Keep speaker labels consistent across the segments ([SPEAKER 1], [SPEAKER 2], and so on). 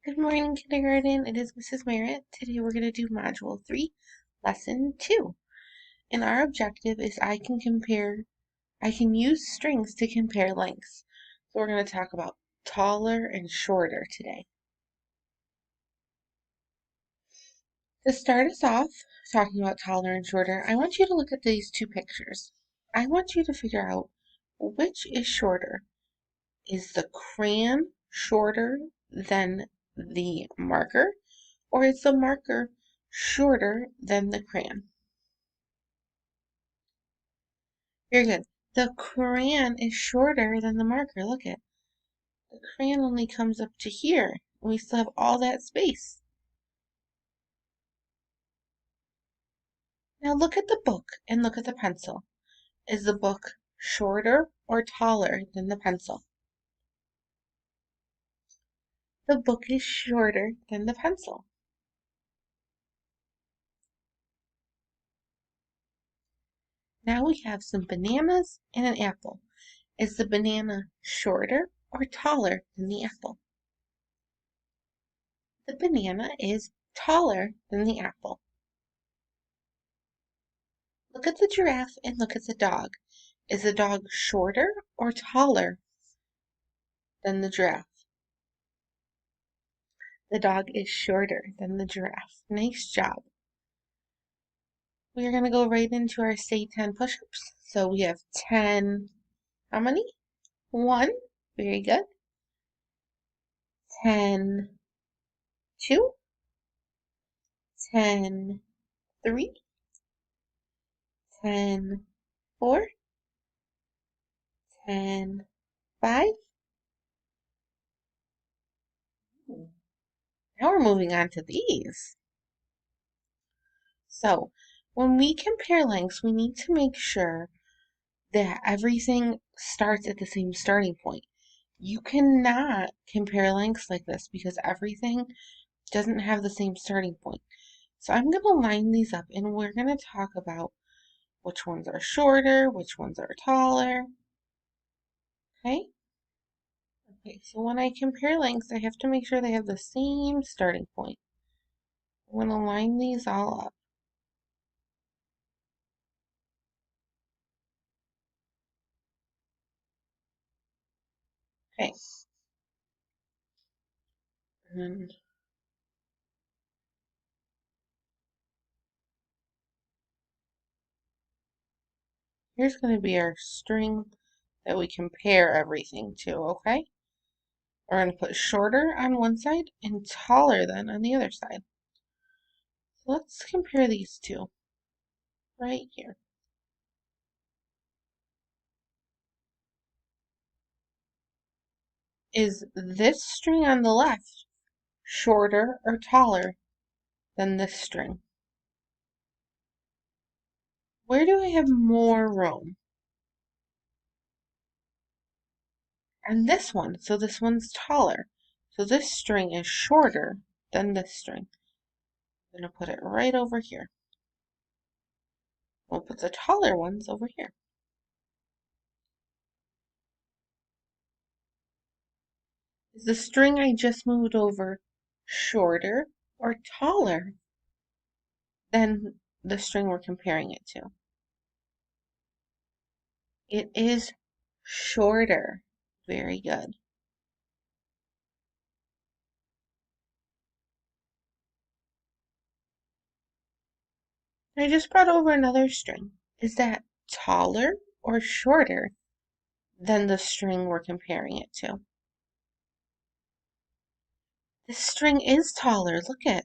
[SPEAKER 1] Good morning, kindergarten. It is Mrs. Merritt. Today we're going to do Module 3, Lesson 2. And our objective is I can use strings to compare lengths. So we're going to talk about taller and shorter today. To start us off, talking about taller and shorter, I want you to look at these two pictures. I want you to figure out which is shorter. Is the crayon shorter than the marker? Or is the marker shorter than the crayon? Very good. The crayon is shorter than the marker. Look at the crayon only comes up to here. And we still have all that space. Now look at the book and look at the pencil. Is the book shorter or taller than the pencil? The book is shorter than the pencil. Now we have some bananas and an apple. Is the banana shorter or taller than the apple? The banana is taller than the apple. Look at the giraffe and look at the dog. Is the dog shorter or taller than the giraffe? The dog is shorter than the giraffe. Nice job. We are going to go right into our say 10 push-ups. So we have 10, how many? 1, very good. 10, 2, 10, 3, 10, 4, 10, 5. Now we're moving on to these. So when we compare lengths, we need to make sure that everything starts at the same starting point. You cannot compare lengths like this because everything doesn't have the same starting point. So I'm going to line these up and we're going to talk about which ones are shorter, which ones are taller. Okay? Okay, so when I compare lengths, I have to make sure they have the same starting point. I'm going to line these all up. Okay. And here's going to be our string that we compare everything to, okay? We're going to put shorter on one side and taller than on the other side. So let's compare these two right here. Is this string on the left shorter or taller than this string? Where do I have more room? And this one, so this one's taller. So this string is shorter than this string. I'm going to put it right over here. We'll put the taller ones over here. Is the string I just moved over shorter or taller than the string we're comparing it to? It is shorter. Very good. I just brought over another string. Is that taller or shorter than the string we're comparing it to? This string is taller. Look at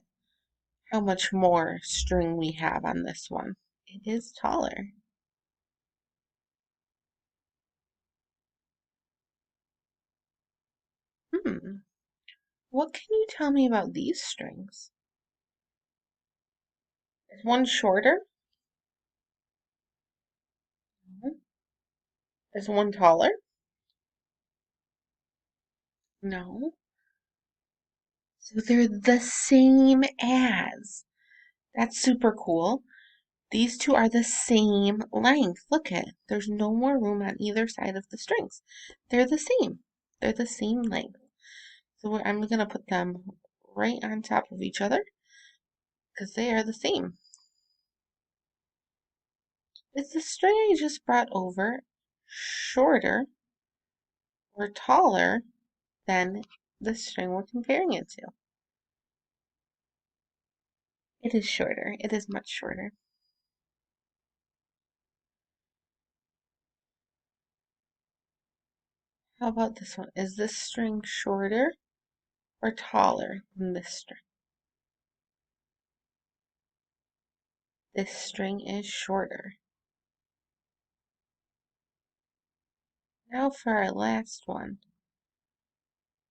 [SPEAKER 1] how much more string we have on this one. It is taller. What can you tell me about these strings? Is one shorter? Is one taller? No. So they're the same as. That's super cool. These two are the same length. Look at it. There's no more room on either side of the strings. They're the same. They're the same length. So I'm going to put them right on top of each other because they are the same. Is the string I just brought over shorter or taller than the string we're comparing it to? It is shorter. It is much shorter. How about this one? Is this string shorter or taller than this string? This string is shorter. Now for our last one.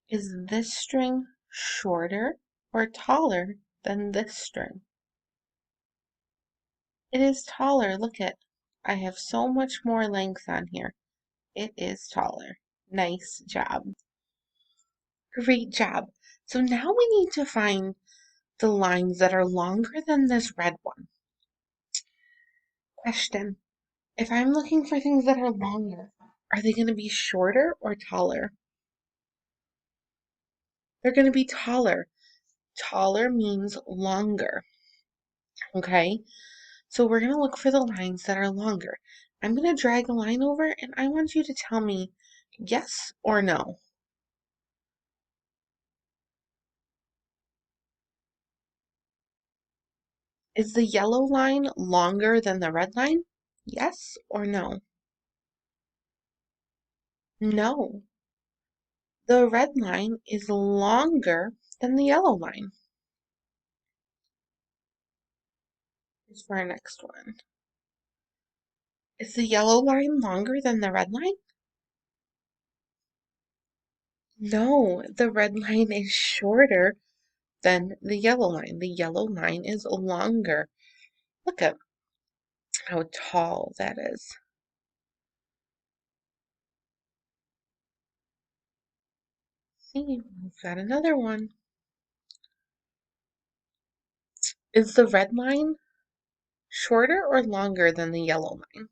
[SPEAKER 1] Is this string shorter or taller than this string? It is taller. Look at, I have so much more length on here. It is taller. Nice job. Great job. So now we need to find the lines that are longer than this red one. Question. If I'm looking for things that are longer, are they going to be shorter or taller? They're going to be taller. Taller means longer. Okay? So we're going to look for the lines that are longer. I'm going to drag a line over and I want you to tell me yes or no. Is the yellow line longer than the red line? Yes or no? No. The red line is longer than the yellow line. Here's for our next one. Is the yellow line longer than the red line? No, the red line is shorter than the yellow line. The yellow line is longer. Look at how tall that is. See, we've got another one. Is the red line shorter or longer than the yellow line?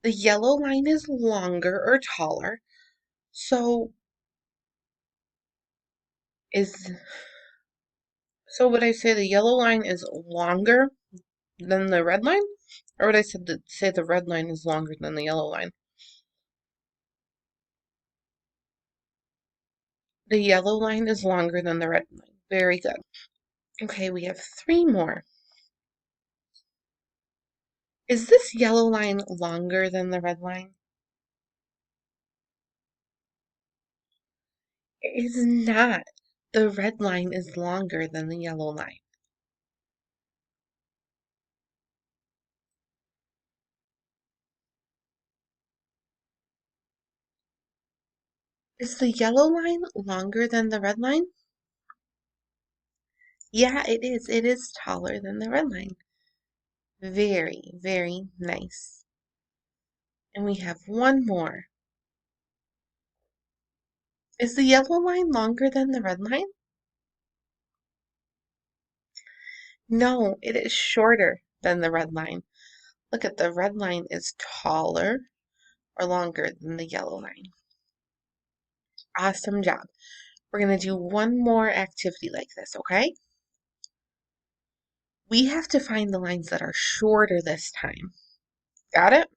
[SPEAKER 1] The yellow line is longer or taller. So is so would I say the yellow line is longer than the red line? Or would I say the red line is longer than the yellow line? The yellow line is longer than the red line. Very good. Okay, we have 3 more. Is this yellow line longer than the red line? It is not. The red line is longer than the yellow line. Is the yellow line longer than the red line? Yeah, it is. It is taller than the red line. Very, very nice. And we have one more. Is the yellow line longer than the red line? No, it is shorter than the red line. Look at the red line is taller or longer than the yellow line. Awesome job. We're going to do one more activity like this, okay? We have to find the lines that are shorter this time. Got it?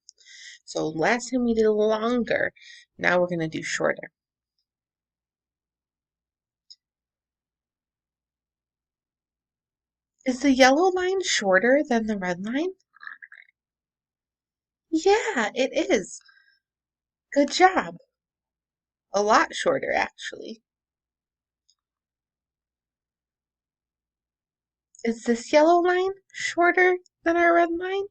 [SPEAKER 1] So last time we did longer. Now we're going to do shorter. Is the yellow line shorter than the red line? Yeah, it is. Good job. A lot shorter, actually. Is this yellow line shorter than our red line?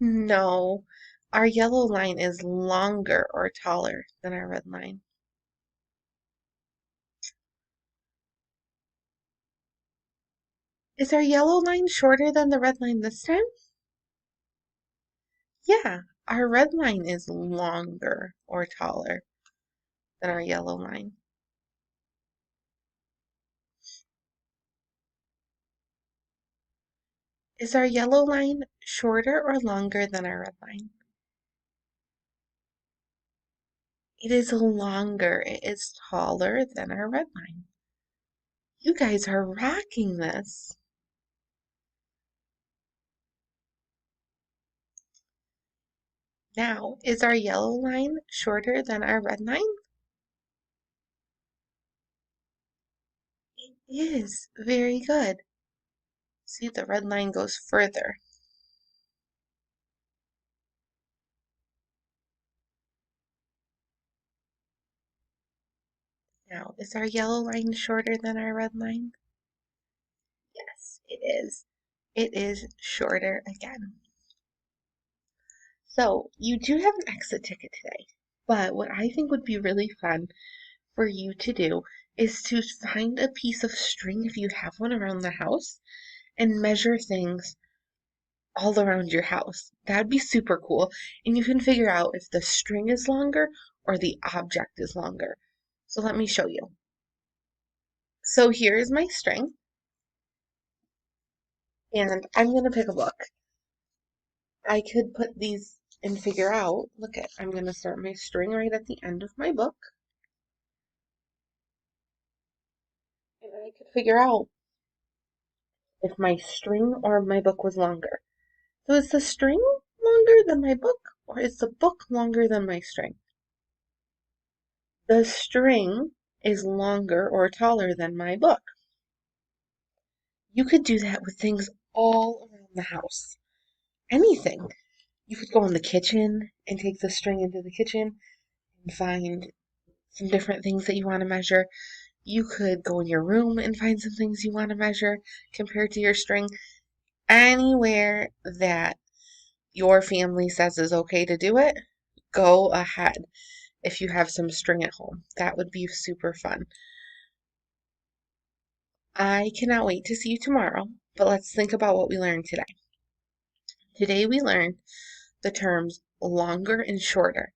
[SPEAKER 1] No, our yellow line is longer or taller than our red line. Is our yellow line shorter than the red line this time? Yeah, our red line is longer or taller than our yellow line. Is our yellow line shorter or longer than our red line? It is longer. It is taller than our red line. You guys are rocking this. Now, is our yellow line shorter than our red line? It is. Very good. See, the red line goes further. Now, is our yellow line shorter than our red line? Yes, it is. It is shorter again. So, you do have an exit ticket today, but what I think would be really fun for you to do is to find a piece of string if you have one around the house and measure things all around your house. That'd be super cool. And you can figure out if the string is longer or the object is longer. So let me show you. So here is my string, and I'm going to pick a book. I could put these and figure out, look at, I'm going to start my string right at the end of my book. And I could figure out if my string or my book was longer. So is the string longer than my book, or is the book longer than my string? The string is longer or taller than my book. You could do that with things all around the house. Anything. You could go in the kitchen and take the string into the kitchen and find some different things that you want to measure. You could go in your room and find some things you want to measure compared to your string. Anywhere that your family says is okay to do it, go ahead if you have some string at home. That would be super fun. I cannot wait to see you tomorrow, but let's think about what we learned today. Today we learned the terms longer and shorter.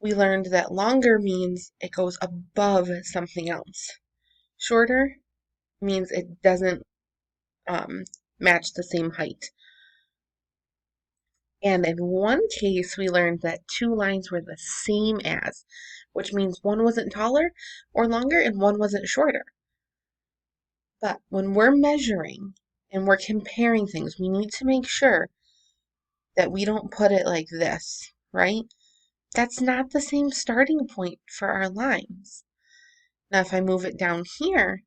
[SPEAKER 1] We learned that longer means it goes above something else. Shorter means it doesn't match the same height. And in one case, we learned that two lines were the same as, which means one wasn't taller or longer and one wasn't shorter. But when we're measuring and we're comparing things, we need to make sure that we don't put it like this, right? That's not the same starting point for our lines. Now, if I move it down here,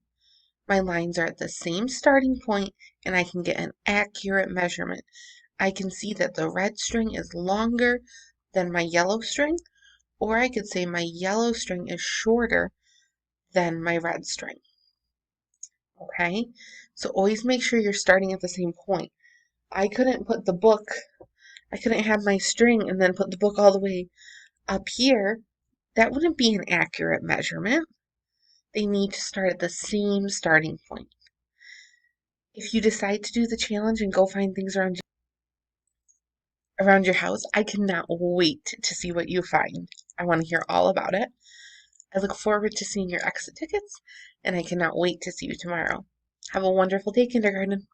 [SPEAKER 1] my lines are at the same starting point and I can get an accurate measurement. I can see that the red string is longer than my yellow string, or I could say my yellow string is shorter than my red string. Okay, so always make sure you're starting at the same point. I couldn't have my string and then put the book all the way up here. That wouldn't be an accurate measurement. They need to start at the same starting point. If you decide to do the challenge and go find things around your house, I cannot wait to see what you find. I want to hear all about it. I look forward to seeing your exit tickets, and I cannot wait to see you tomorrow. Have a wonderful day, kindergarten.